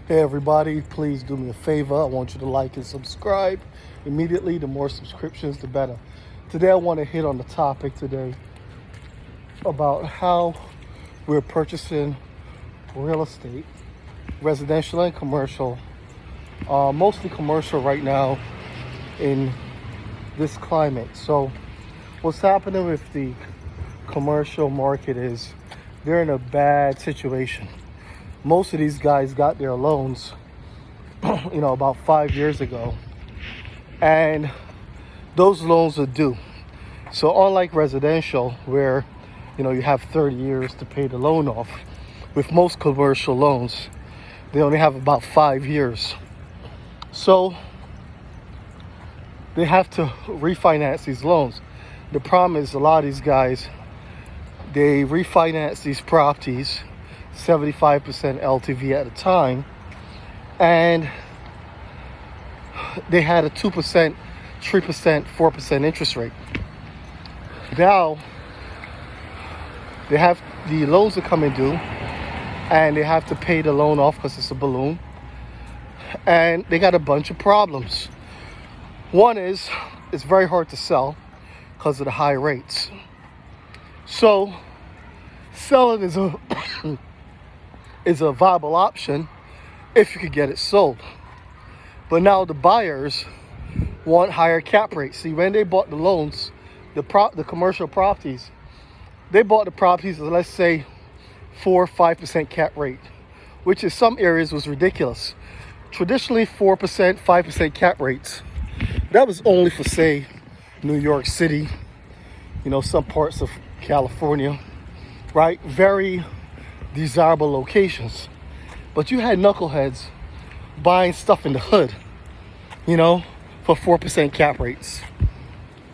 Hey everybody, please do me a favor. I want you to like and subscribe immediately. The more subscriptions, the better. Today I want to hit on the topic today about how we're purchasing real estate, residential and commercial, mostly commercial right now in this climate. So what's happening with the commercial market is they're in a bad situation. Most of these guys got their loans, about 5 years ago, and those loans are due. So unlike residential, where you have 30 years to pay the loan off, with most commercial loans, they only have about 5 years. So they have to refinance these loans. The problem is a lot of these guys, they refinance these properties 75% LTV at a time, and they had a 2%, 3%, 4% interest rate. Now they have the loans are coming due, and they have to pay the loan off because it's a balloon, and they got a bunch of problems. One is it's very hard to sell because of the high rates. So selling is a viable option if you could get it sold. But now the buyers want higher cap rates. See, when they bought the loans, the commercial properties, they bought the properties at, let's say, 4 or 5% cap rate, which in some areas was ridiculous. Traditionally 4%, 5% cap rates, that was only for, say, New York City, some parts of California, right? Very desirable locations. But you had knuckleheads buying stuff in the hood, for 4% cap rates,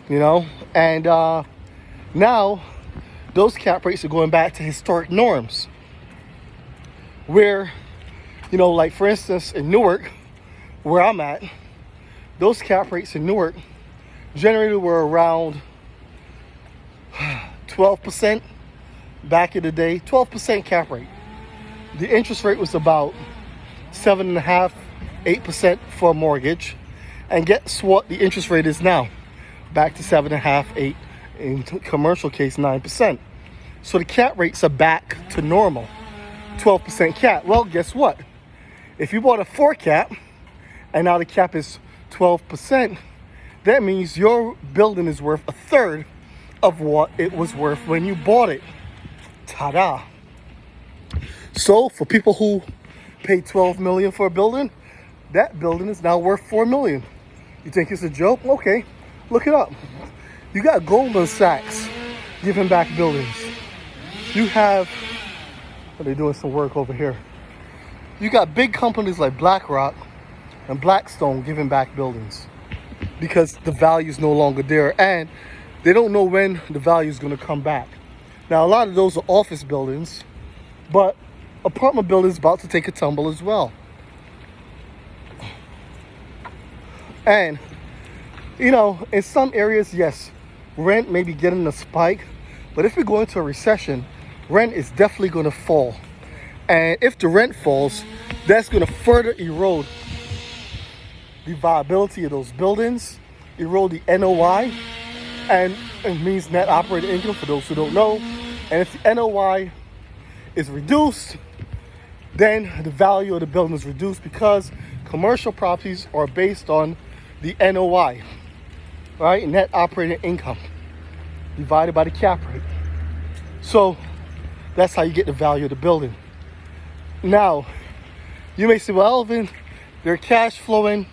and now those cap rates are going back to historic norms where, like for instance in Newark, where I'm at, those cap rates in Newark generally were around 12%. Back in the day, 12% cap rate. The interest rate was about 7.5%, 8% for a mortgage. And guess what the interest rate is now? Back to 7.5%, 8%, in commercial case 9%. So the cap rates are back to normal. 12% cap. Well, guess what? If you bought a 4 cap and now the cap is 12%, that means your building is worth a third of what it was worth when you bought it. Ta-da. So for people who paid $12 million for a building, that building is now worth $4 million. You think it's a joke? Okay, look it up. You got Goldman Sachs giving back buildings. You have, they're doing some work over here. You got big companies like BlackRock and Blackstone giving back buildings because the value is no longer there, and they don't know when the value is going to come back. Now, a lot of those are office buildings, but apartment buildings about to take a tumble as well. And, in some areas, yes, rent may be getting a spike, but if we go into a recession, rent is definitely going to fall. And if the rent falls, that's going to further erode the viability of those buildings, erode the NOI, and it means net operating income for those who don't know. And if the NOI is reduced, then the value of the building is reduced because commercial properties are based on the NOI, right? Net operating income divided by the cap rate. So that's how you get the value of the building. Now, you may say, well, Elvin, they're cash flowing,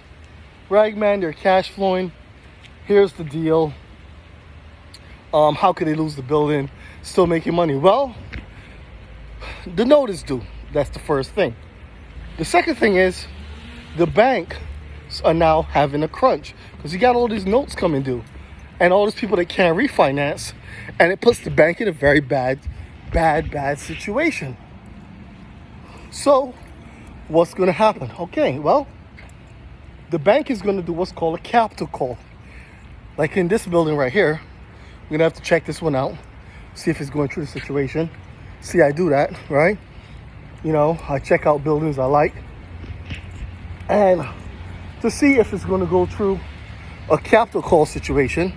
right, man? They're cash flowing. Here's the deal. How could they lose the building, still making money? Well, the note is due. That's the first thing. The second thing is the banks are now having a crunch because you got all these notes coming due and all these people that can't refinance, and it puts the bank in a very bad situation. So what's going to happen? Okay, well, the bank is going to do what's called a capital call. Like in this building right here, we're going to have to check this one out, see if it's going through the situation. See, I do that, right? I check out buildings I like. and to see if it's going to go through a capital call situation.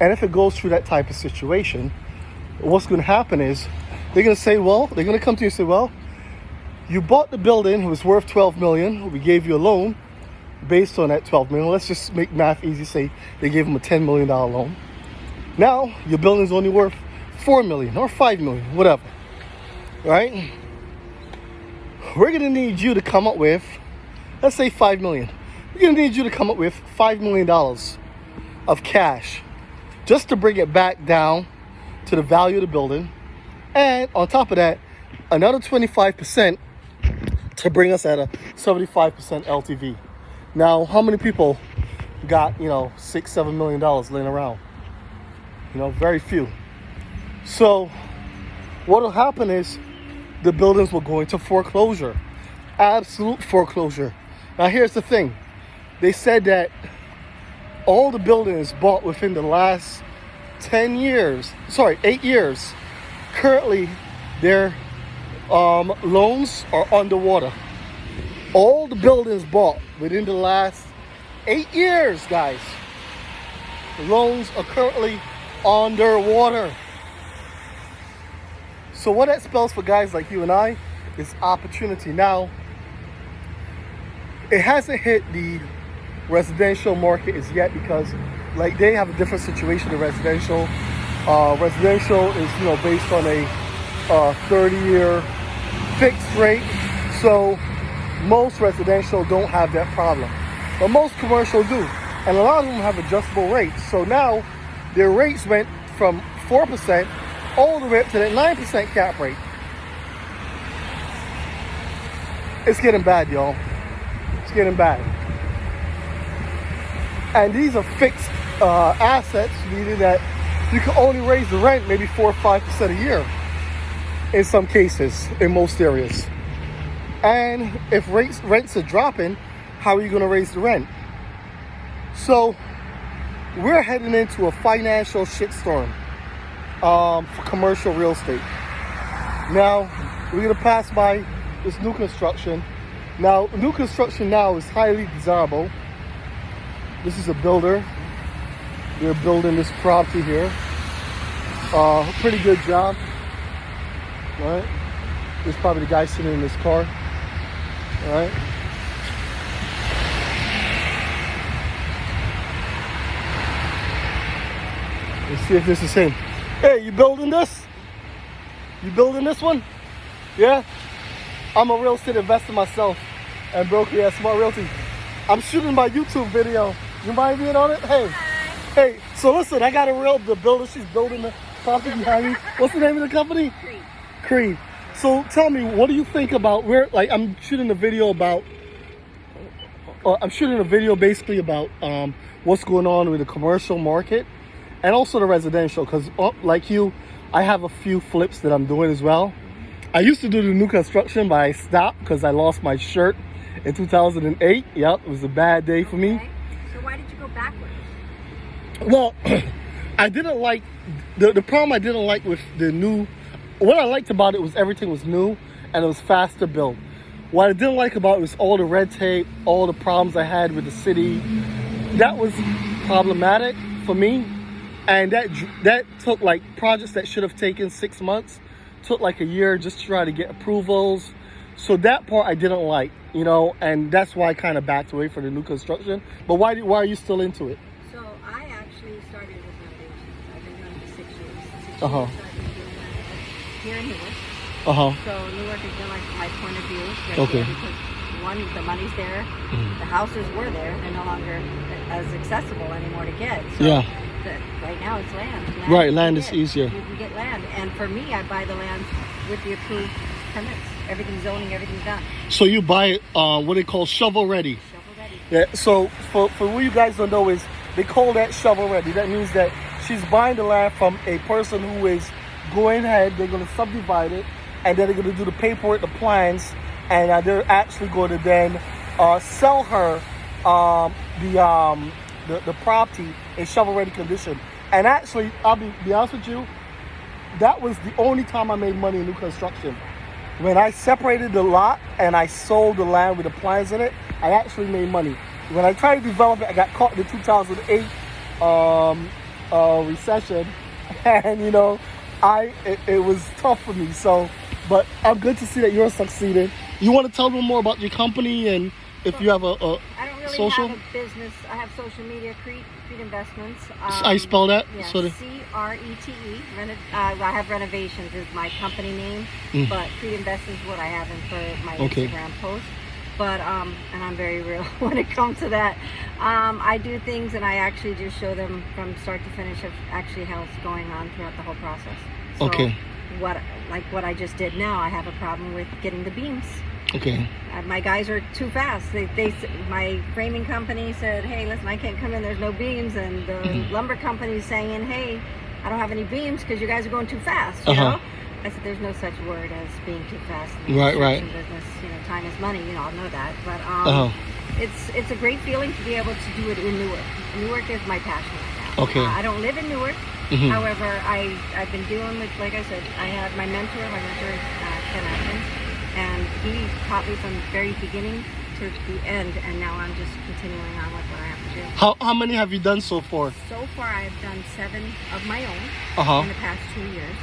And if it goes through that type of situation, what's going to happen is they're going to say, well, they're going to come to you and say, well, you bought the building, it was worth 12 million. We gave you a loan based on that 12 million. Let's just make math easy. Say they gave them a $10 million loan. Now your building's only worth 4 million or 5 million, whatever, right? We're going to need you to come up with, let's say 5 million. We're going to need you to come up with $5 million of cash just to bring it back down to the value of the building. And on top of that, another 25% to bring us at a 75% LTV. Now, how many people got, $6-7 million laying around? Very few. So what will happen is the buildings will go into foreclosure, absolute foreclosure. Now, here's the thing. They said that all the buildings bought within the last 8 years, currently their loans are underwater. All the buildings bought within the last 8 years, guys, loans are currently underwater. So what that spells for guys like you and I is opportunity. Now, it hasn't hit the residential market as yet because they have a different situation in residential. Residential is based on a 30-year fixed rate. So most residential don't have that problem, but most commercial do, and a lot of them have adjustable rates. So now their rates went from 4% all the way up to that 9% cap rate. It's getting bad, y'all. It's getting bad. And these are fixed assets, meaning that you can only raise the rent maybe 4 or 5% a year in some cases, in most areas. And if rents are dropping, how are you going to raise the rent? So we're heading into a financial shitstorm for commercial real estate. Now, we're going to pass by this new construction. Now, new construction now is highly desirable. This is a builder. They're building this property here. Pretty good job. Right? This is probably the guy sitting in this car. All right. Let's see if this is him. Hey, you building this? You building this one? Yeah? I'm a real estate investor myself and broker at Smart Realty. I'm shooting my YouTube video. You mind being on it? Hey. Hi. Hey, so listen, I got the builder. She's building the property behind me. What's the name of the company? CRETE. CRETE. So tell me, what do you think about I'm shooting a video basically about what's going on with the commercial market and also the residential, because like you, I have a few flips that I'm doing as well. I used to do the new construction, but I stopped because I lost my shirt in 2008. Yep, it was a bad day for me. Okay. So why did you go backwards? Well, I didn't like the problem I didn't like with the new. What I liked about it was everything was new and it was faster built. What I didn't like about it was all the red tape, all the problems I had with the city. That was problematic for me, and that took projects that should have taken 6 months, took a year just to try to get approvals. So that part I didn't like, and that's why I kind of backed away from the new construction. But why are you still into it? So I actually started with renovations. I've been doing it for 6 years. 6 Uh-huh. years I've been doing that here in Newark. Uh-huh. So Newark has been my point of view. Right Okay. there because one, the money's there. The houses were there. They're no longer as accessible anymore to get. So Yeah. Right now it's land. Right, land is easier. You can get land. And for me, I buy the land with the approved permits. Everything's zoning, everything's done. So you buy it, what they call shovel ready. Shovel ready. Yeah. So for what you guys don't know is they call that shovel ready. That means that she's buying the land from a person who is going ahead. They're going to subdivide it, and then they're going to do the paperwork, the plans, and they're actually going to then sell her the property in shovel ready condition. And actually, I'll be honest with you, that was the only time I made money in new construction. When I separated the lot and I sold the land with the plans in it, I actually made money. When I tried to develop it, I got caught in the 2008 recession, and it was tough for me. So, but I'm good to see that you're succeeding. You want to tell them more about your company and if you have a I don't really social? have a business. I have social media, CRETE Investments. I spell that? Yeah, Sort of. CRETE. I have Renovations is my company name, but CRETE Investments is what I have in for my Instagram post. But and I'm very real when it comes to that. I do things and I actually just show them from start to finish of actually how it's going on throughout the whole process. So Okay. What I just did now, I have a problem with getting the beams. Okay. My guys are too fast. My framing company said, "Hey, listen, I can't come in. There's no beams." And the lumber company is saying, "Hey, I don't have any beams because you guys are going too fast." You know? I said, "There's no such word as being too fast in the construction business. Time is money. I'll know that." But it's a great feeling to be able to do it in Newark. Newark is my passion right now. Okay. I don't live in Newark. However, I've been dealing with, like I said, I had my mentor is Ken Atkins, and he taught me from the very beginning to the end, and now I'm just continuing on with what I have to do. How many have you done so far? So far, I've done 7 of my own in the past 2 years.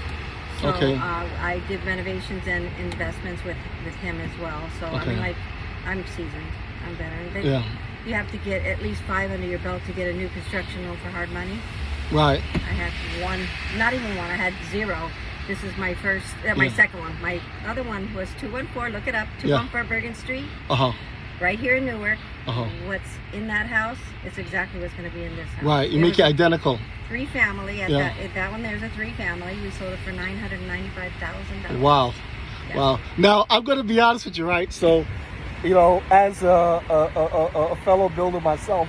So I did renovations and investments with him as well. So I mean, I'm seasoned. I'm better. You have to get at least 5 under your belt to get a new construction loan for hard money. Right. I had 1, not even 1. I had 0. This is my first, my second one. My other one was 214. Look it up. 214 Bergen Street. Right here in Newark. What's in that house is exactly what's going to be in this house. Right. You make it identical. 3 family. At that one, there's a 3 family. We sold it for $995,000. Wow. Yeah. Wow. Now I'm going to be honest with you, right? So, as a fellow builder myself,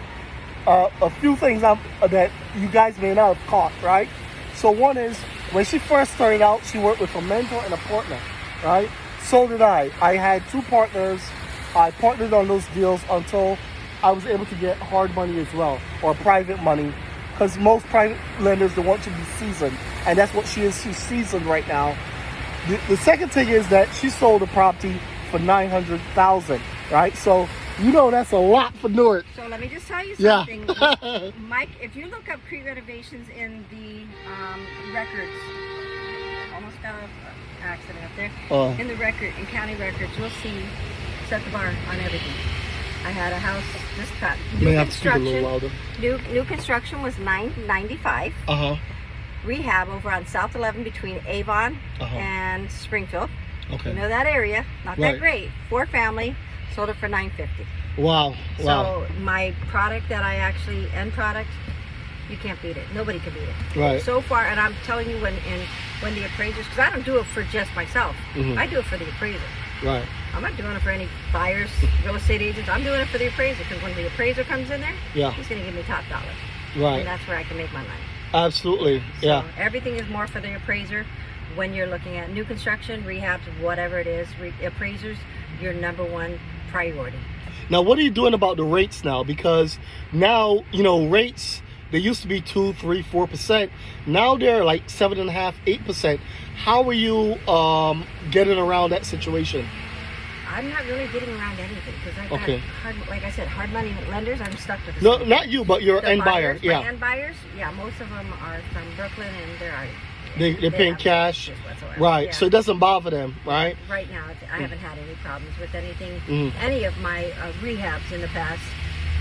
a few things that you guys may not have caught, right? So one is, when she first started out, she worked with a mentor and a partner, right? So did I. I had 2 partners. I partnered on those deals until I was able to get hard money as well, or private money, because most private lenders, they want you to be seasoned, and that's what she is. She's seasoned right now. The second thing is that she sold the property for $900,000, right? So that's a lot for Newark. So let me just tell you something. Yeah. Mike, if you look up CRETE Renovations in the records, almost got an accident up there. In the county records, you'll see set the bar on everything. I had a house this cut. New construction was $995. Rehab over on South 11 between Avon and Springfield. Okay. You know that area, not that great. 4 family, sold it for $950. Wow. So my product that I actually, end product, you can't beat it. Nobody can beat it. Right. So far, and I'm telling you, when the appraisers, because I don't do it for just myself. I do it for the appraiser. Right. I'm not doing it for any buyers, real estate agents. I'm doing it for the appraiser, because when the appraiser comes in there, he's going to give me top dollar. Right. And that's where I can make my money. Absolutely. Yeah. So everything is more for the appraiser. When you're looking at new construction, rehabs, whatever it is, appraisers, your number 1 priority. Now, what are you doing about the rates now? Because now, rates, they used to be 2, 3, 4%. Now they're like 7.5%, 8%. How are you getting around that situation? I'm not really getting around anything, because I've got like I said, hard money lenders. I'm stuck with this. No, not you, but your end buyer. My end buyers, most of them are from Brooklyn, and they're paying cash, right? So it doesn't bother them, right? Right now, I haven't had any problems with anything, any of my rehabs in the past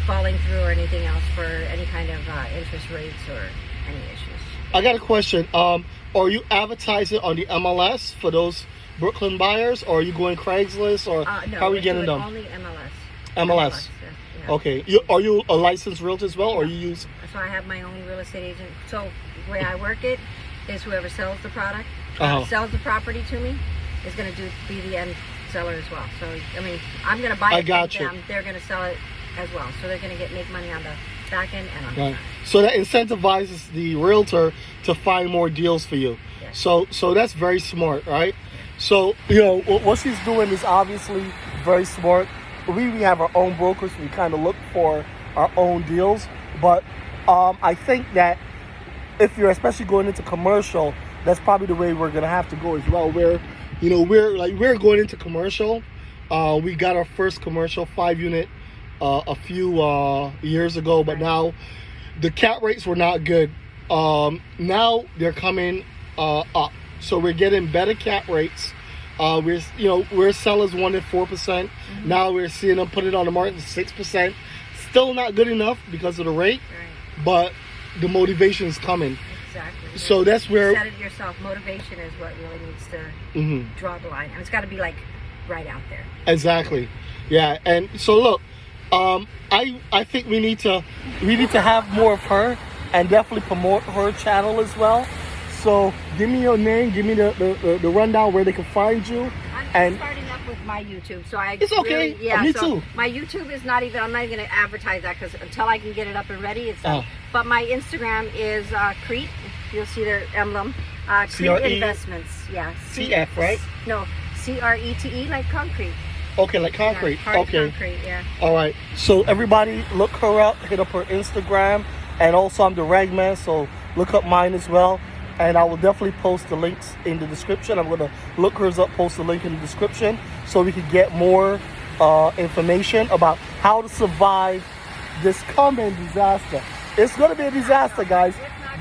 falling through, or anything else for any kind of interest rates or any issues. I got a question. Are you advertising on the MLS for those Brooklyn buyers, or are you going Craigslist, or no, how are you getting them? Only MLS. MLS. Yeah. Okay. Are you a licensed realtor as well, or you use? So I have my own real estate agent. So the way I work it is whoever sells the product, sells the property to me, is going to be the end seller as well. So I mean, I'm going to buy it from them. They're going to sell it as well. So they're going to make money on the back end and on the front. So that incentivizes the realtor to find more deals for you. Yes. So that's very smart, right? So, what she's doing is obviously very smart. We have our own brokers. We kind of look for our own deals. But I think that if you're especially going into commercial, that's probably the way we're going to have to go as well, where, You know, we're going into commercial. We got our first commercial 5-unit a few years ago, but now the cap rates were not good. Now they're coming up, so we're getting better cap rates. We're sellers wanted 4%. Now we're seeing them put it on the market for 6%. Still not good enough because of the rate, but the motivation is coming. Exactly. So that's where you said it yourself. Motivation is what really needs to draw the line, and it's got to be like right out there. Exactly. Yeah. And so look, I think we need to have more of her and definitely promote her channel as well. So give me your name, give me the rundown where they can find you. I'm starting up with my YouTube, so it's okay. Really, yeah, me so too. My YouTube is not even. I'm not even going to advertise that because until I can get it up and ready, it's done. But my Instagram is CRETE. You'll see their emblem. CRETE Investments. Yeah. CF, right? No, CRETE, like concrete. Okay, like concrete. Yeah, okay. Concrete, yeah. All right. So everybody, look her up. Hit up her Instagram, and also I'm the Ragman, so look up mine as well. And I will definitely post the links in the description. I'm gonna look hers up, post the link in the description, so we can get more information about how to survive this coming disaster. It's gonna be a disaster, guys. It's not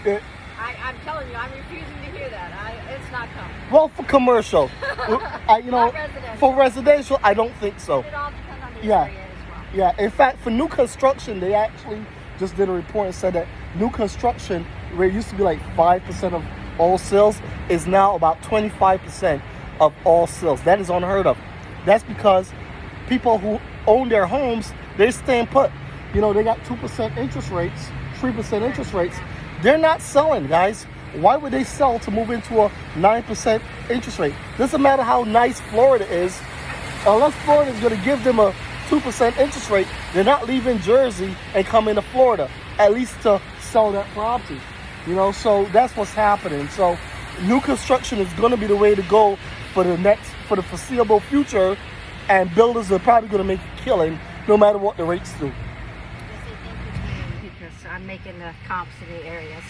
coming. I'm telling you, I'm refusing to hear that. It's not coming. Well, for commercial, Not residential. for residential, I don't think so. It all depends on the Yeah. area as well. Yeah. In fact, for new construction, they actually just did a report and said that new construction, where it used to be like 5% of all sales, is now about 25% of all sales. That is unheard of. That's because people who own their homes, they're staying put. You know, they got 2% interest rates, 3% interest rates. They're not selling, guys. Why would they sell to move into a 9% interest rate? Doesn't matter how nice Florida is, unless Florida is going to give them a 2% interest rate, they're not leaving Jersey and coming to Florida, at least to sell that property. You know, so that's what's happening. So new construction is going to be the way to go for the foreseeable future, and builders are probably going to make a killing no matter what the rates do. Because I'm making the comps in the areas.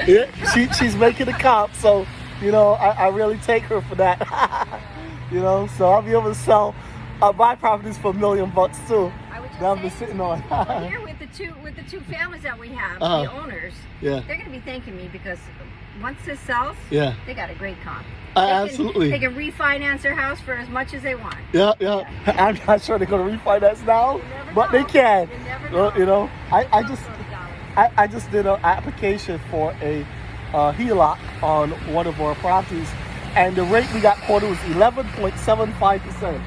Yeah, she's making the comp, so you know I really take her for that. You know, so I'll be able to buy properties for $1 million too. That I've been sitting on. Well, here with the two families that we have, the owners, they're going to be thanking me because once this sells, they got a great comp. Absolutely. They can refinance their house for as much as they want. Yeah. I'm not sure they're going to refinance now, but they can. You never know. You know, I just did an application for a HELOC on one of our properties, and the rate we got quoted was 11.75%.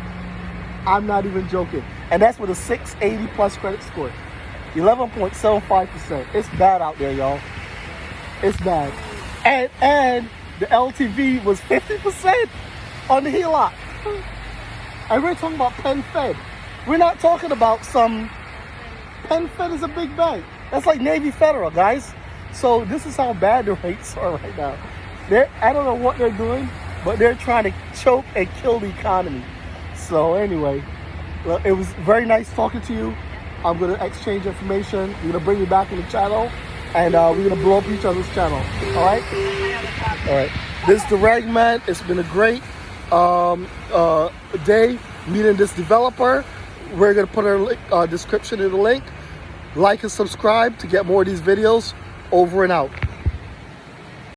I'm not even joking. And that's with a 680 plus credit score. 11.75%. It's bad out there, y'all. It's bad. And the LTV was 50% on the HELOC. And we're talking about Penn Fed. We're not talking about some... Penn Fed is a big bank. That's like Navy Federal, guys. So this is how bad the rates are right now. I don't know what they're doing, but they're trying to choke and kill the economy. So anyway, well, it was very nice talking to you. I'm going to exchange information. We're going to bring you back in the channel, and we're going to blow up each other's channel. All right? All right. This is the Ragman. It's been a great day meeting this developer. We're going to put our description in the link. Like and subscribe to get more of these videos. Over and out.